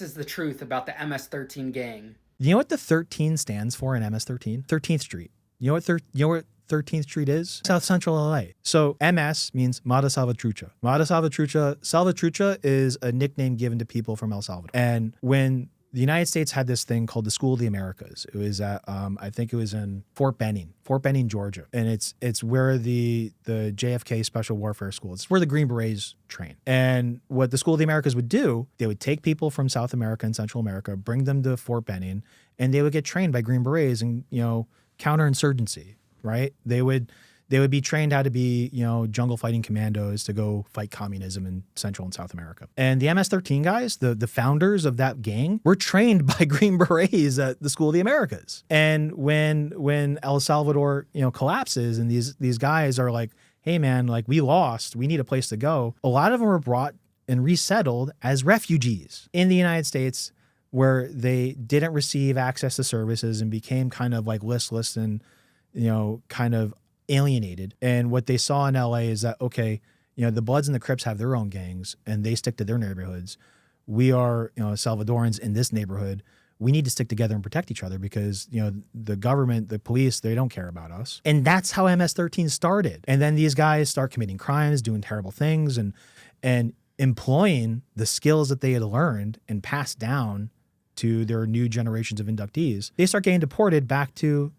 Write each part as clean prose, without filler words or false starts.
This is the truth about the MS-13 gang. You know what the 13 stands for in MS-13? 13th Street. You know what 13th Street is? South Central LA. So MS means Mata Salvatrucha. Mata Salvatrucha is a nickname given to people from El Salvador. And when the United States had this thing called the School of the Americas, it was at I think it was in Fort Benning, Georgia, and it's where the JFK Special Warfare School. It's where the Green Berets train. And what the School of the Americas would do, they would take people from South America and Central America, bring them to Fort Benning, and they would get trained by Green Berets and counterinsurgency. Right? They would be trained how to be, jungle fighting commandos to go fight communism in Central and South America. And the MS-13 guys, the founders of that gang, were trained by Green Berets at the School of the Americas. And when El Salvador, collapses and these guys are like, hey man, like we lost, we need a place to go. A lot of them were brought and resettled as refugees in the United States, where they didn't receive access to services and became kind of like listless and kind of alienated. And what they saw in LA is that, okay, the Bloods and the Crips have their own gangs and they stick to their neighborhoods. We are, Salvadorans in this neighborhood. We need to stick together and protect each other because, the government, the police, they don't care about us. And that's how MS-13 started. And then these guys start committing crimes, doing terrible things and employing the skills that they had learned and passed down to their new generations of inductees. They start getting deported back to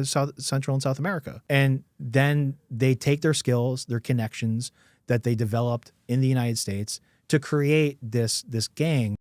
South, Central and South America. And then they take their skills, their connections that they developed in the United States to create this gang